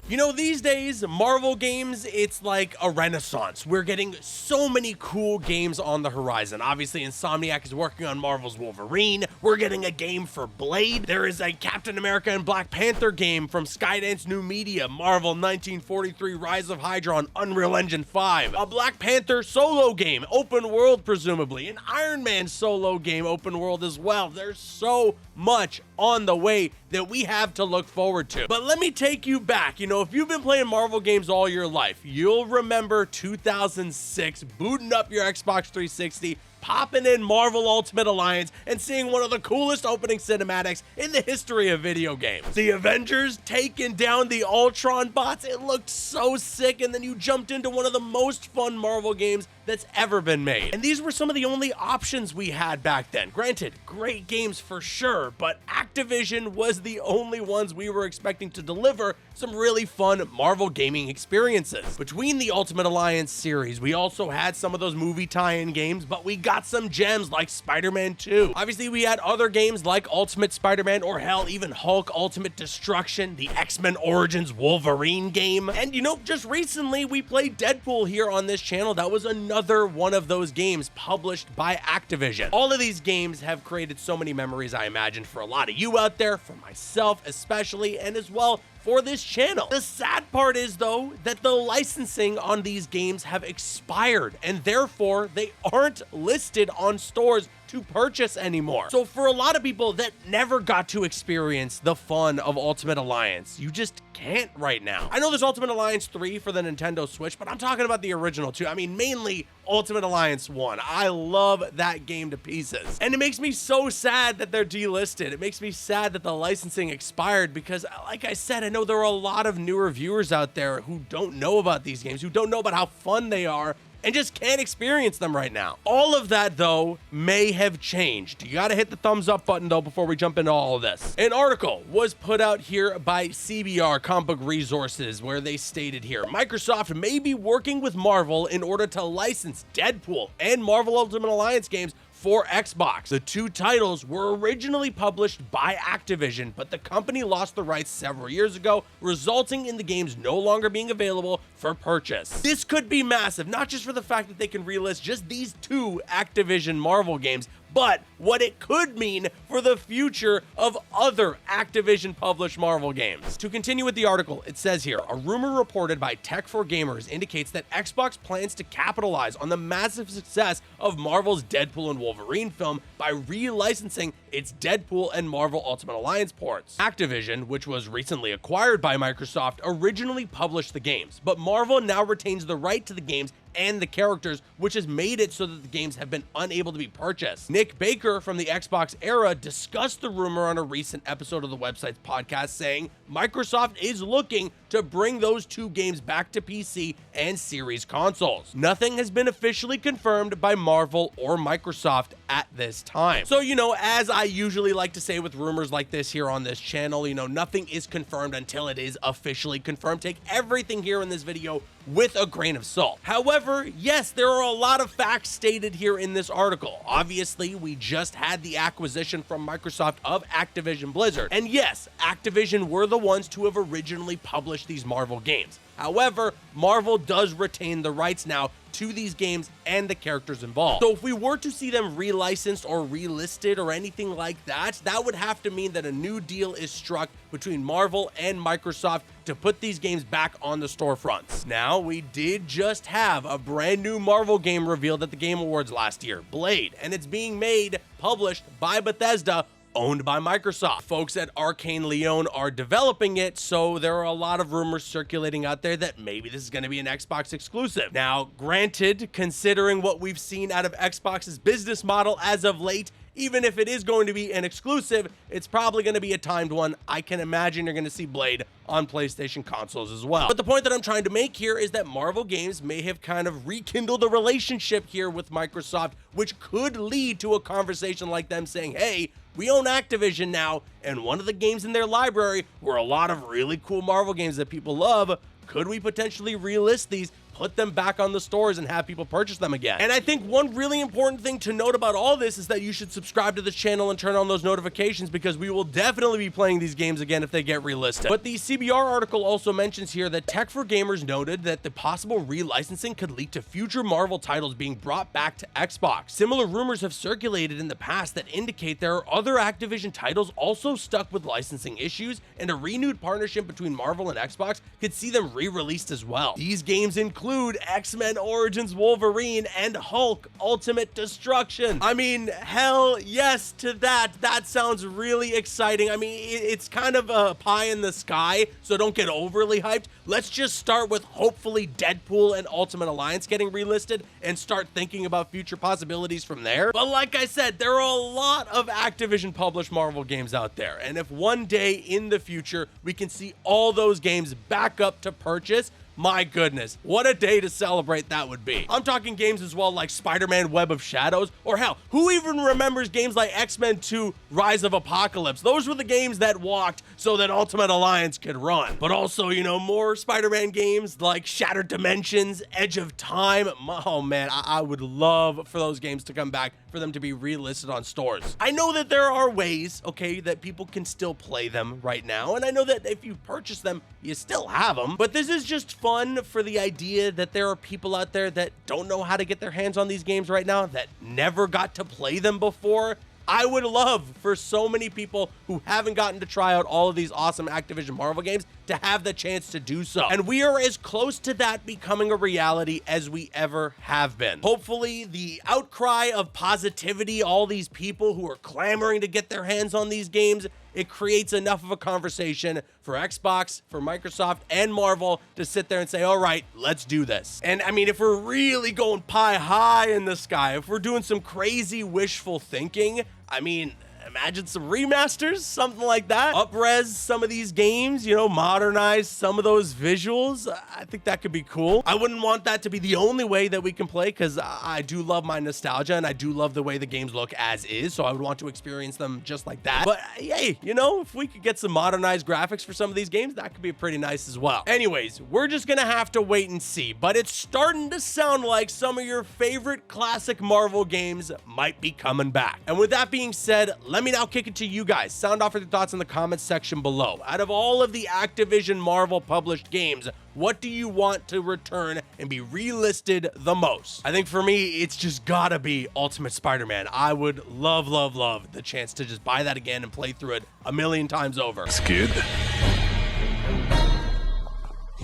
You know, these days, Marvel games, it's like a renaissance. We're getting so many cool games on the horizon. Obviously, Insomniac is working on Marvel's Wolverine. We're getting a game for Blade. There is a Captain America and Black Panther game from Skydance New Media, Marvel 1943 Rise of Hydra on Unreal Engine 5. A Black Panther solo game, open world presumably. An Iron Man solo game, open world as well. There's so much on the way that we have to look forward to. But let me take you back. You know, if you've been playing Marvel games all your life, you'll remember 2006, booting up your Xbox 360, popping in Marvel Ultimate Alliance, and seeing one of the coolest opening cinematics in the history of video games. The Avengers taking down the Ultron bots, it looked so sick, and then you jumped into one of the most fun Marvel games that's ever been made. And these were some of the only options we had back then. Granted, great games for sure, but Activision was the only ones we were expecting to deliver some really fun Marvel gaming experiences. Between the Ultimate Alliance series, we also had some of those movie tie-in games, but we got some gems like Spider-Man 2. Obviously, we had other games like Ultimate Spider-Man, or hell, even Hulk Ultimate Destruction, the X-Men Origins Wolverine game. And you know, just recently we played Deadpool here on this channel. That was another one of those games published by Activision. All of these games have created so many memories, I imagine, for a lot of you out there, for myself especially, and as well for this channel. The sad part is, though, that the licensing on these games have expired, and therefore they aren't listed on stores to purchase anymore. So for a lot of people that never got to experience the fun of Ultimate Alliance, you just can't right now. I know there's Ultimate Alliance 3 for the Nintendo Switch, but I'm talking about the original 2. I mean, mainly Ultimate Alliance 1. I love that game to pieces. And it makes me so sad that they're delisted. It makes me sad that the licensing expired because, like I said, I know there are a lot of newer viewers out there who don't know about these games, who don't know about how fun they are, and just can't experience them right now. All of that, though, may have changed. You gotta hit the thumbs up button, though, before we jump into all of this. An article was put out here by CBR, Comic Book Resources, where they stated here, Microsoft may be working with Marvel in order to license Deadpool and Marvel Ultimate Alliance games for Xbox. The two titles were originally published by Activision, but the company lost the rights several years ago, resulting in the games no longer being available for purchase. This could be massive, not just for the fact that they can relist just these two Activision Marvel games, but what it could mean for the future of other Activision published Marvel games. To continue with the article, it says here, a rumor reported by Tech4Gamers indicates that Xbox plans to capitalize on the massive success of Marvel's Deadpool and Wolverine film by relicensing its Deadpool and Marvel Ultimate Alliance ports. Activision, which was recently acquired by Microsoft, originally published the games, but Marvel now retains the right to the games and the characters, which has made it so that the games have been unable to be purchased. Nick Baker from the Xbox era discussed the rumor on a recent episode of the website's podcast, saying Microsoft is looking to bring those two games back to PC and series consoles. Nothing has been officially confirmed by Marvel or Microsoft at this time. So, you know, as I usually like to say with rumors like this here on this channel, you know, nothing is confirmed until it is officially confirmed. Take everything here in this video with a grain of salt. However, yes, there are a lot of facts stated here in this article. Obviously, we just had the acquisition from Microsoft of Activision Blizzard. And yes, Activision were the ones to have originally published these Marvel games. However, Marvel does retain the rights now to these games and the characters involved. So if we were to see them relicensed or relisted or anything like that, that would have to mean that a new deal is struck between Marvel and Microsoft to put these games back on the storefronts. Now, we did just have a brand new Marvel game revealed at the Game Awards last year, Blade, and it's being made, published by Bethesda, owned by Microsoft. Folks at Arcane Leon are developing it, so there are a lot of rumors circulating out there that maybe this is going to be an Xbox exclusive. Now, granted, considering what we've seen out of Xbox's business model as of late, even if it is going to be an exclusive, it's probably going to be a timed one. I can imagine you're going to see Blade on PlayStation consoles as well. But the point that I'm trying to make here is that Marvel games may have kind of rekindled a relationship here with Microsoft, which could lead to a conversation like them saying, hey, we own Activision now, and one of the games in their library were a lot of really cool Marvel games that people love. Could we potentially relist these put them back on the stores and have people purchase them again. And I think one really important thing to note about all this is that you should subscribe to this channel and turn on those notifications, because we will definitely be playing these games again if they get relisted. But the CBR article also mentions here that Tech for Gamers noted that the possible relicensing could lead to future Marvel titles being brought back to Xbox. Similar rumors have circulated in the past that indicate there are other Activision titles also stuck with licensing issues, and a renewed partnership between Marvel and Xbox could see them re-released as well. These games include X-Men Origins Wolverine and Hulk Ultimate Destruction. I mean, hell yes to that. That sounds really exciting. I mean, it's kind of a pie in the sky, so don't get overly hyped. Let's just start with hopefully Deadpool and Ultimate Alliance getting relisted and start thinking about future possibilities from there. But like I said, there are a lot of Activision published Marvel games out there, and if one day in the future we can see all those games back up to purchase, my goodness, what a day to celebrate that would be. I'm talking games as well like Spider-Man Web of Shadows, or hell, who even remembers games like X-Men 2 Rise of Apocalypse? Those were the games that walked so that Ultimate Alliance could run. But also, you know, more Spider-Man games like Shattered Dimensions, Edge of Time. Oh man, I would love for those games to come back, for them to be relisted on stores. I know that there are ways, okay, that people can still play them right now, and I know that if you purchase them, you still have them, but this is just fun for the idea that there are people out there that don't know how to get their hands on these games right now, that never got to play them before. I would love for so many people who haven't gotten to try out all of these awesome Activision Marvel games to have the chance to do so. And we are as close to that becoming a reality as we ever have been. Hopefully, the outcry of positivity, all these people who are clamoring to get their hands on these games, it creates enough of a conversation for Xbox, for Microsoft, and Marvel to sit there and say, all right, let's do this. And I mean, if we're really going pie high in the sky, if we're doing some crazy wishful thinking, I mean, imagine some remasters, something like that. Up-res some of these games, you know, modernize some of those visuals. I think that could be cool. I wouldn't want that to be the only way that we can play, because I do love my nostalgia and I do love the way the games look as is, so I would want to experience them just like that. But hey, you know, if we could get some modernized graphics for some of these games, that could be pretty nice as well. Anyways, we're just gonna have to wait and see, but it's starting to sound like some of your favorite classic Marvel games might be coming back. And with that being said, let me now kick it to you guys. Sound off with your thoughts in the comments section below. Out of all of the Activision Marvel published games, what do you want to return and be relisted the most? I think for me, it's just gotta be Ultimate Spider-Man. I would love, love, love the chance to just buy that again and play through it a million times over. Skid?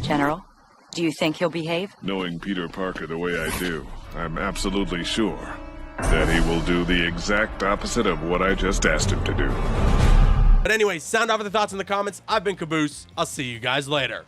General, do you think he'll behave? Knowing Peter Parker the way I do, I'm absolutely sure that he will do the exact opposite of what I just asked him to do. But anyway, sound off with the thoughts in the comments. I've been Caboose. I'll see you guys later.